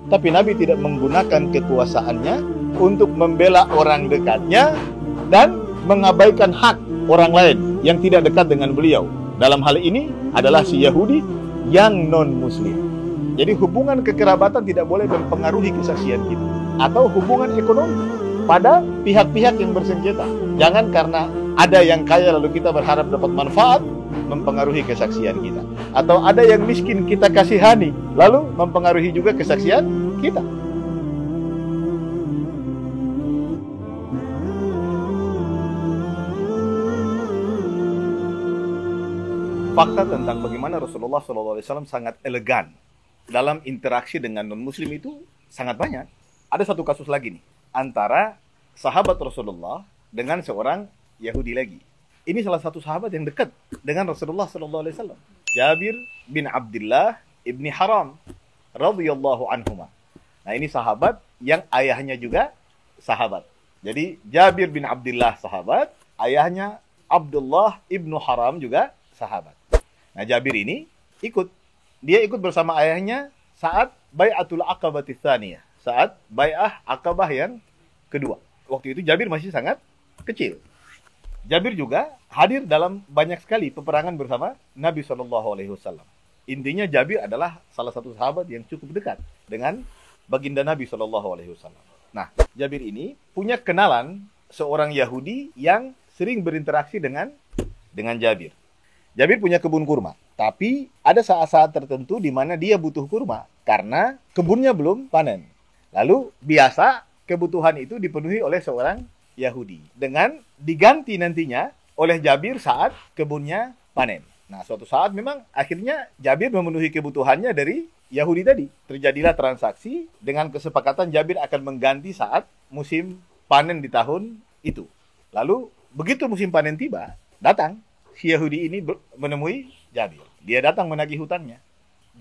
Tapi Nabi tidak menggunakan kekuasaannya untuk membela orang dekatnya dan mengabaikan hak orang lain yang tidak dekat dengan beliau. Dalam hal ini adalah si Yahudi yang non-Muslim. Jadi hubungan kekerabatan tidak boleh mempengaruhi kesaksian kita. Atau hubungan ekonomi pada pihak-pihak yang bersengketa. Jangan karena ada yang kaya lalu kita berharap dapat manfaat mempengaruhi kesaksian kita. Atau ada yang miskin kita kasihani lalu mempengaruhi juga kesaksian kita. Fakta tentang bagaimana Rasulullah SAW sangat elegan dalam interaksi dengan non-muslim itu sangat banyak. Ada satu kasus lagi nih, antara sahabat Rasulullah dengan seorang Yahudi lagi. Ini salah satu sahabat yang dekat dengan Rasulullah SAW. Jabir bin Abdullah ibni Haram radhiyallahu anhuma. Nah, ini sahabat yang ayahnya juga sahabat. Jadi Jabir bin Abdullah sahabat, ayahnya Abdullah ibnu Haram juga sahabat. Nah, Jabir ini dia ikut bersama ayahnya saat Bai'atul Aqabah Tsaniyah, saat Bai'ah Aqabah yang kedua. Waktu itu Jabir masih sangat kecil. Jabir juga hadir dalam banyak sekali peperangan bersama Nabi SAW. Intinya Jabir adalah salah satu sahabat yang cukup dekat dengan baginda Nabi SAW. Nah, Jabir ini punya kenalan seorang Yahudi yang sering berinteraksi dengan Jabir. Jabir punya kebun kurma, tapi ada saat-saat tertentu di mana dia butuh kurma karena kebunnya belum panen. Lalu biasa kebutuhan itu dipenuhi oleh seorang Yahudi dengan diganti nantinya oleh Jabir saat kebunnya panen. Nah, suatu saat memang akhirnya Jabir memenuhi kebutuhannya dari Yahudi tadi. Terjadilah transaksi dengan kesepakatan Jabir akan mengganti saat musim panen di tahun itu. Lalu begitu musim panen tiba, datang si Yahudi ini menemui Jabir. Dia datang menagih hutangnya.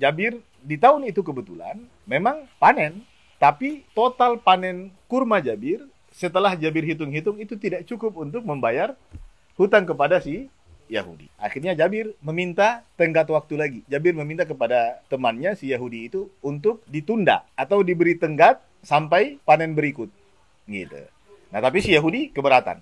Jabir di tahun itu kebetulan memang panen, tapi total panen kurma Jabir setelah Jabir hitung-hitung itu tidak cukup untuk membayar hutang kepada si Yahudi. Akhirnya Jabir meminta tenggat waktu lagi. Jabir meminta kepada temannya si Yahudi itu untuk ditunda atau diberi tenggat sampai panen berikut. Gitu. Nah, tapi si Yahudi keberatan.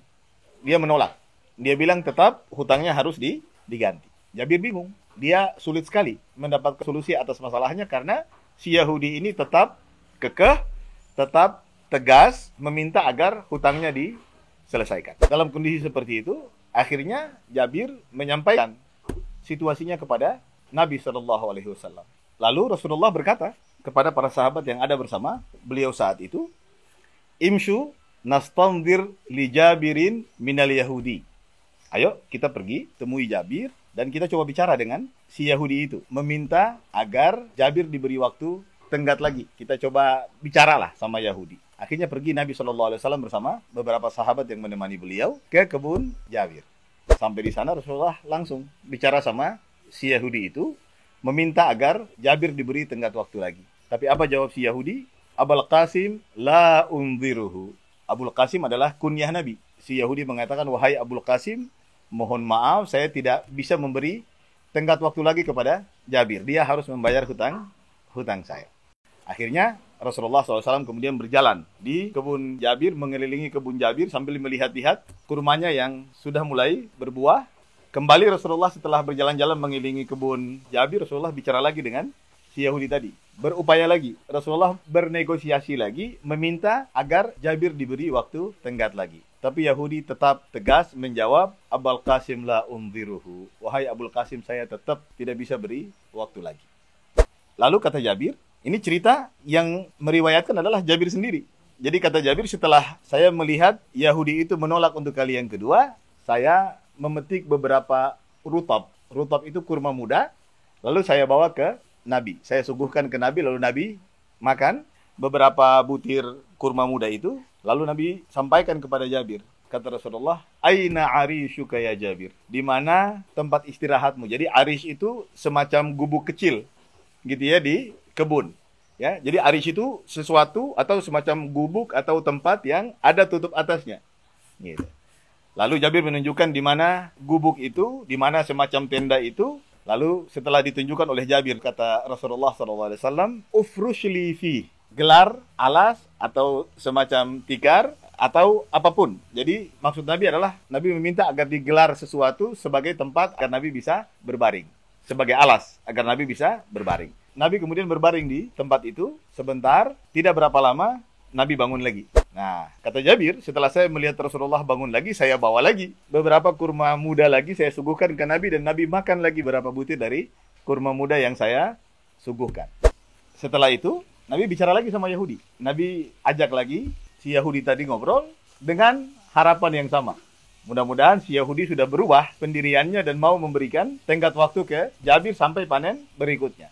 Dia menolak. Dia bilang tetap hutangnya harus diganti. Jabir bingung. Dia sulit sekali mendapat solusi atas masalahnya karena si Yahudi ini tetap kekeh, tetap tegas meminta agar hutangnya diselesaikan. Dalam kondisi seperti itu, akhirnya Jabir menyampaikan situasinya kepada Nabi SAW. Lalu Rasulullah berkata kepada para sahabat yang ada bersama beliau saat itu, "Imshu nastanzir li Jabirin minal Yahudi." Ayo kita pergi temui Jabir dan kita coba bicara dengan si Yahudi itu. Meminta agar Jabir diberi waktu tenggat lagi. Kita coba bicaralah sama Yahudi. Akhirnya pergi Nabi SAW bersama beberapa sahabat yang menemani beliau ke kebun Jabir. Sampai di sana Rasulullah langsung bicara sama si Yahudi itu. Meminta agar Jabir diberi tenggat waktu lagi. Tapi apa jawab si Yahudi? Abul Qasim la unziruhu. Abul Qasim adalah kunyah Nabi. Si Yahudi mengatakan, "Wahai Abul Qasim, mohon maaf, saya tidak bisa memberi tenggat waktu lagi kepada Jabir. Dia harus membayar hutang saya." Akhirnya Rasulullah SAW kemudian berjalan di kebun Jabir, mengelilingi kebun Jabir sambil melihat-lihat kurmanya yang sudah mulai berbuah. Kembali Rasulullah setelah berjalan-jalan mengelilingi kebun Jabir, Rasulullah bicara lagi dengan si Yahudi tadi. Berupaya lagi. Rasulullah bernegosiasi lagi, meminta agar Jabir diberi waktu tenggat lagi. Tapi Yahudi tetap tegas menjawab, "Abul Qasim la unziruhu." Wahai Abul Qasim, saya tetap tidak bisa beri waktu lagi. Lalu kata Jabir, ini cerita yang meriwayatkan adalah Jabir sendiri. Jadi kata Jabir, setelah saya melihat Yahudi itu menolak untuk kali yang kedua, saya memetik beberapa rutab. Rutab itu kurma muda, lalu saya bawa ke Nabi. Saya suguhkan ke Nabi, lalu Nabi makan beberapa butir kurma muda itu. Lalu Nabi sampaikan kepada Jabir. Kata Rasulullah, "Aina arishuka ya Jabir?" Di mana tempat istirahatmu? Jadi arish itu semacam gubuk kecil gitu ya di kebun. Ya, jadi arish itu sesuatu atau semacam gubuk atau tempat yang ada tutup atasnya. Gitu. Lalu Jabir menunjukkan di mana gubuk itu, di mana semacam tenda itu. Lalu setelah ditunjukkan oleh Jabir, kata Rasulullah SAW, "Ufrushli fi." gelar, alas, atau semacam tikar, atau apapun. Jadi maksud Nabi adalah Nabi meminta agar digelar sesuatu sebagai tempat agar Nabi bisa berbaring. Sebagai alas agar Nabi bisa berbaring. Nabi kemudian berbaring di tempat itu sebentar, tidak berapa lama Nabi bangun lagi. Nah, kata Jabir, setelah saya melihat Rasulullah bangun lagi, saya bawa lagi beberapa kurma muda lagi, saya suguhkan ke Nabi, dan Nabi makan lagi beberapa butir dari kurma muda yang saya suguhkan. Setelah itu, Nabi bicara lagi sama Yahudi. Nabi ajak lagi si Yahudi tadi ngobrol dengan harapan yang sama. Mudah-mudahan si Yahudi sudah berubah pendiriannya dan mau memberikan tenggat waktu ke Jabir sampai panen berikutnya.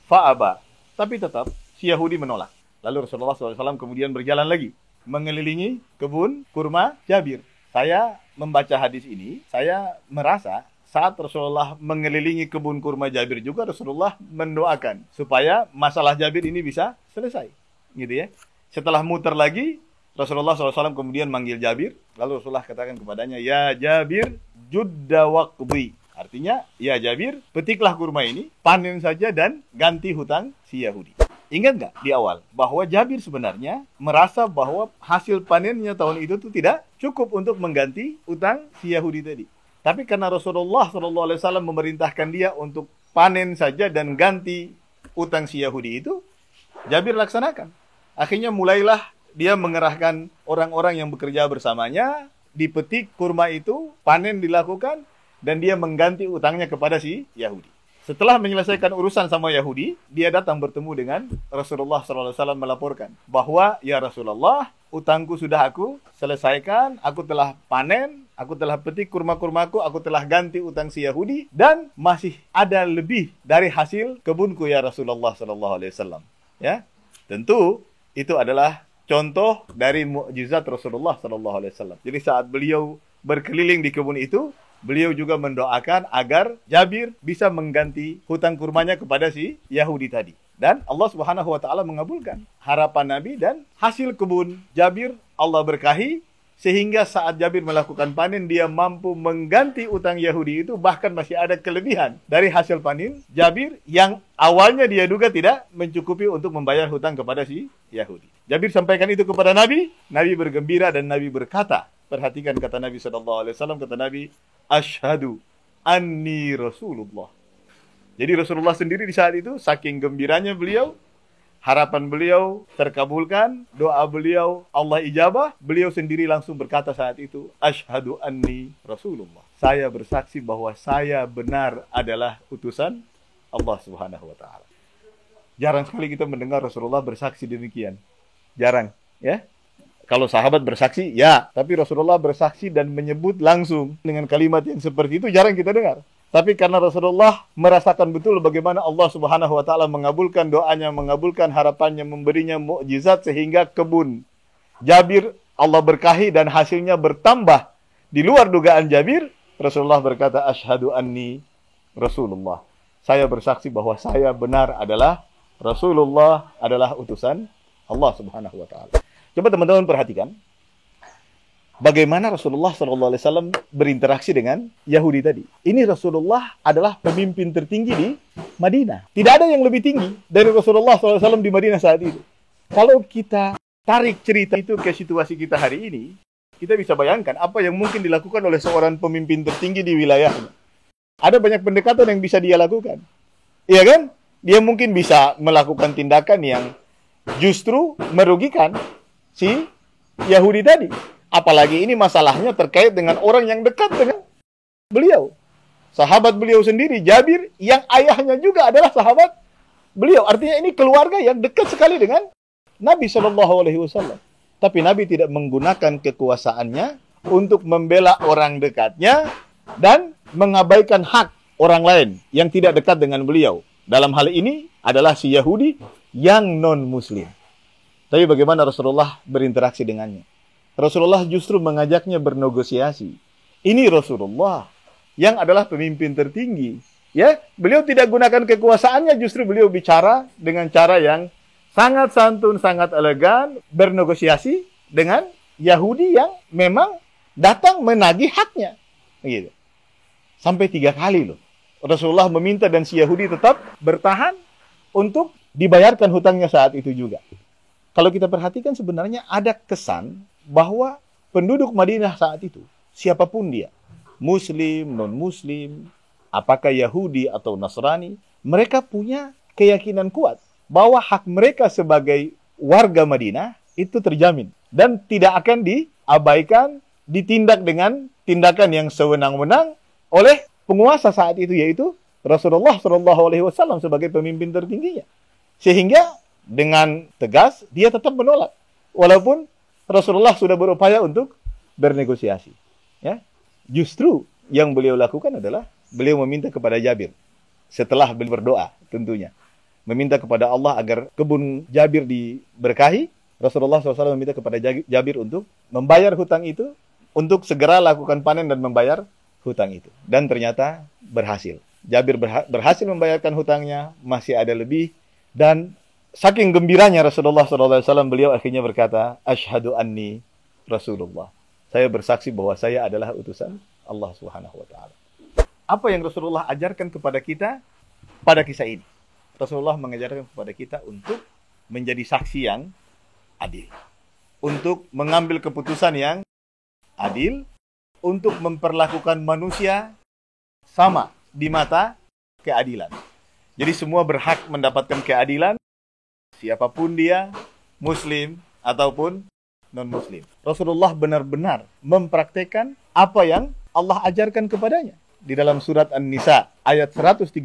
Fa'aba. Tapi tetap si Yahudi menolak. Lalu Rasulullah SAW kemudian berjalan lagi mengelilingi kebun kurma Jabir. Saya membaca hadis ini, saya merasa saat Rasulullah mengelilingi kebun kurma Jabir juga Rasulullah mendoakan supaya masalah Jabir ini bisa selesai. Gitu ya. Setelah muter lagi, Rasulullah SAW kemudian manggil Jabir. Lalu Rasulullah katakan kepadanya, "Ya Jabir, judda waqdi." Artinya, ya Jabir, petiklah kurma ini, panen saja dan ganti hutang si Yahudi. Ingat nggak di awal bahwa Jabir sebenarnya merasa bahwa hasil panennya tahun itu tuh tidak cukup untuk mengganti utang si Yahudi tadi. Tapi karena Rasulullah SAW memerintahkan dia untuk panen saja dan ganti utang si Yahudi itu, Jabir laksanakan. Akhirnya mulailah dia mengerahkan orang-orang yang bekerja bersamanya, dipetik kurma itu, panen dilakukan, dan dia mengganti utangnya kepada si Yahudi. Setelah menyelesaikan urusan sama Yahudi, dia datang bertemu dengan Rasulullah SAW melaporkan bahwa, ya Rasulullah, utangku sudah aku selesaikan, aku telah panen, aku telah petik kurma-kurmaku, aku telah ganti utang si Yahudi, dan masih ada lebih dari hasil kebunku ya Rasulullah SAW. Ya, tentu itu adalah contoh dari mukjizat Rasulullah SAW. Jadi saat beliau berkeliling di kebun itu, beliau juga mendoakan agar Jabir bisa mengganti hutang kurmanya kepada si Yahudi tadi. Dan Allah Subhanahu wa taala mengabulkan harapan Nabi, dan hasil kebun Jabir Allah berkahi sehingga saat Jabir melakukan panen dia mampu mengganti utang Yahudi itu, bahkan masih ada kelebihan dari hasil panen Jabir yang awalnya dia duga tidak mencukupi untuk membayar hutang kepada si Yahudi. Jabir sampaikan itu kepada Nabi, Nabi bergembira dan Nabi berkata, perhatikan kata Nabi SAW, kata Nabi, "Asyhadu anni Rasulullah." Jadi Rasulullah sendiri di saat itu, saking gembiranya beliau, harapan beliau terkabulkan, doa beliau Allah ijabah, beliau sendiri langsung berkata saat itu, "Asyhadu anni Rasulullah." Saya bersaksi bahwa saya benar adalah utusan Allah Subhanahu wa taala. Jarang sekali kita mendengar Rasulullah bersaksi demikian. Jarang, ya. Kalau sahabat bersaksi, ya. Tapi Rasulullah bersaksi dan menyebut langsung dengan kalimat yang seperti itu jarang kita dengar. Tapi karena Rasulullah merasakan betul bagaimana Allah Subhanahu wa taala mengabulkan doanya, mengabulkan harapannya, memberinya mukjizat sehingga kebun Jabir Allah berkahi dan hasilnya bertambah di luar dugaan Jabir, Rasulullah berkata, "Asyhadu anni Rasulullah." Saya bersaksi bahwa saya benar adalah Rasulullah, adalah utusan Allah Subhanahu wa taala. Coba teman-teman perhatikan bagaimana Rasulullah SAW berinteraksi dengan Yahudi tadi. Ini Rasulullah adalah pemimpin tertinggi di Madinah. Tidak ada yang lebih tinggi dari Rasulullah SAW di Madinah saat itu. Kalau kita tarik cerita itu ke situasi kita hari ini, kita bisa bayangkan apa yang mungkin dilakukan oleh seorang pemimpin tertinggi di wilayahnya. Ada banyak pendekatan yang bisa dia lakukan. Iya kan? Dia mungkin bisa melakukan tindakan yang justru merugikan si Yahudi tadi. Apalagi ini masalahnya terkait dengan orang yang dekat dengan beliau. Sahabat beliau sendiri, Jabir, yang ayahnya juga adalah sahabat beliau. Artinya ini keluarga yang dekat sekali dengan Nabi SAW. Tapi Nabi tidak menggunakan kekuasaannya untuk membela orang dekatnya dan mengabaikan hak orang lain yang tidak dekat dengan beliau. Dalam hal ini adalah si Yahudi yang non-Muslim. Tapi bagaimana Rasulullah berinteraksi dengannya? Rasulullah justru mengajaknya bernegosiasi. Ini Rasulullah yang adalah pemimpin tertinggi. Ya, beliau tidak gunakan kekuasaannya, justru beliau bicara dengan cara yang sangat santun, sangat elegan, bernegosiasi dengan Yahudi yang memang datang menagih haknya. Gitu. Sampai 3 kali loh. Rasulullah meminta dan si Yahudi tetap bertahan untuk dibayarkan hutangnya saat itu juga. Kalau kita perhatikan sebenarnya ada kesan bahwa penduduk Madinah saat itu, siapapun dia, Muslim, non-Muslim, apakah Yahudi atau Nasrani, mereka punya keyakinan kuat bahwa hak mereka sebagai warga Madinah itu terjamin dan tidak akan diabaikan, ditindak dengan tindakan yang sewenang-wenang oleh penguasa saat itu, yaitu Rasulullah SAW sebagai pemimpin tertingginya. Sehingga dengan tegas dia tetap menolak, walaupun Rasulullah sudah berupaya untuk bernegosiasi. Ya, justru yang beliau lakukan adalah beliau meminta kepada Jabir setelah beliau berdoa, tentunya meminta kepada Allah agar kebun Jabir diberkahi. Rasulullah SAW meminta kepada Jabir untuk membayar hutang itu, untuk segera lakukan panen dan membayar hutang itu. Dan ternyata berhasil. Jabir berhasil membayarkan hutangnya, masih ada lebih. Dan saking gembiranya Rasulullah SAW, beliau akhirnya berkata, Asyhadu anni Rasulullah. Saya bersaksi bahwa saya adalah utusan Allah Subhanahu wa Ta'ala. Apa yang Rasulullah ajarkan kepada kita pada kisah ini? Rasulullah mengajarkan kepada kita untuk menjadi saksi yang adil, untuk mengambil keputusan yang adil, untuk memperlakukan manusia sama di mata keadilan. Jadi semua berhak mendapatkan keadilan, siapapun dia, Muslim ataupun non-Muslim. Rasulullah benar-benar mempraktekkan apa yang Allah ajarkan kepadanya. Di dalam surat An-Nisa ayat 135,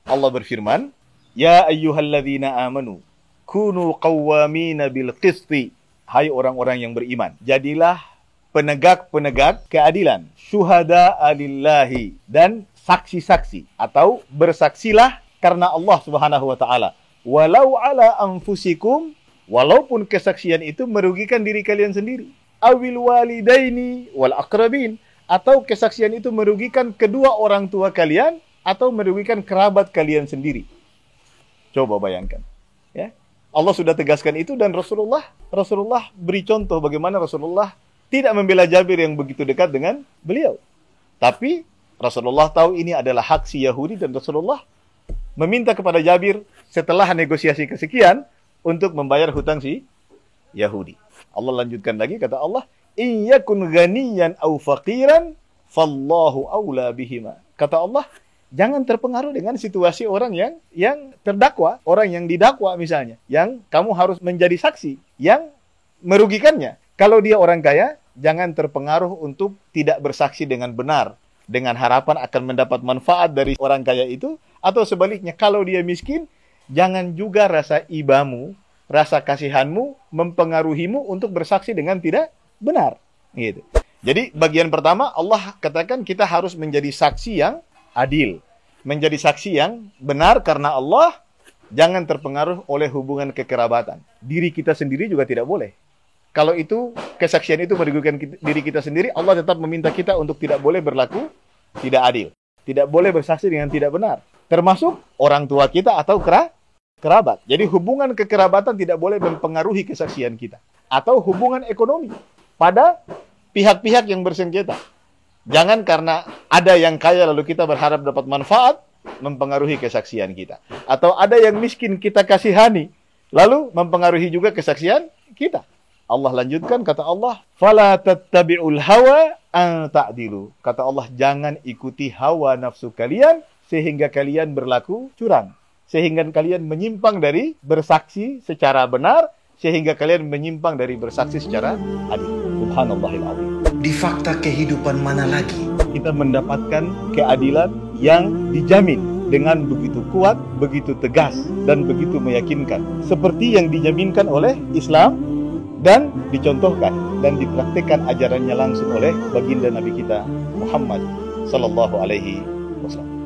Allah berfirman, Ya ayyuhalladzina amanu kunu qawwamina bil qisti. Hai orang-orang yang beriman, jadilah penegak-penegak keadilan, syuhada'a lillahi, dan saksi-saksi atau bersaksilah karena Allah Subhanahu wa Ta'ala, walau ala anfusikum, walaupun kesaksian itu merugikan diri kalian sendiri, awil walidaini wal aqrabin, atau kesaksian itu merugikan kedua orang tua kalian atau merugikan kerabat kalian sendiri. Coba bayangkan, ya. Allah sudah tegaskan itu, dan Rasulullah beri contoh bagaimana Rasulullah tidak membela Jabir yang begitu dekat dengan beliau. Tapi Rasulullah tahu ini adalah hak si Yahudi, dan Rasulullah meminta kepada Jabir setelah negosiasi kesekian untuk membayar hutang si Yahudi. Allah lanjutkan lagi, kata Allah, In yakun ghaniyan aw faqiran fallahu aula bihima. Kata Allah, jangan terpengaruh dengan situasi orang yang terdakwa, orang yang didakwa misalnya, yang kamu harus menjadi saksi, yang merugikannya. Kalau dia orang kaya, jangan terpengaruh untuk tidak bersaksi dengan benar, dengan harapan akan mendapat manfaat dari orang kaya itu. Atau sebaliknya, kalau dia miskin, jangan juga rasa ibamu, rasa kasihanmu mempengaruhimu untuk bersaksi dengan tidak benar. Gitu. Jadi bagian pertama, Allah katakan kita harus menjadi saksi yang adil, menjadi saksi yang benar karena Allah, jangan terpengaruh oleh hubungan kekerabatan. Diri kita sendiri juga tidak boleh. Kalau itu, kesaksian itu merugikan diri kita sendiri, Allah tetap meminta kita untuk tidak boleh berlaku tidak adil. Tidak boleh bersaksi dengan tidak benar. Termasuk orang tua kita atau kerabat. Jadi hubungan kekerabatan tidak boleh mempengaruhi kesaksian kita. Atau hubungan ekonomi pada pihak-pihak yang bersengketa. Jangan karena ada yang kaya lalu kita berharap dapat manfaat, mempengaruhi kesaksian kita. Atau ada yang miskin kita kasihani, lalu mempengaruhi juga kesaksian kita. Allah lanjutkan, kata Allah, Fala tattabi'ul hawa an ta'dilu. Kata Allah, jangan ikuti hawa nafsu kalian sehingga kalian berlaku curang. Sehingga kalian menyimpang dari bersaksi secara benar, sehingga kalian menyimpang dari bersaksi secara adil. Subhanallahil azim. Di fakta kehidupan mana lagi kita mendapatkan keadilan yang dijamin dengan begitu kuat, begitu tegas, dan begitu meyakinkan. Seperti yang dijaminkan oleh Islam dan dicontohkan dan dipraktikkan ajarannya langsung oleh baginda Nabi kita Muhammad sallallahu alaihi wasallam.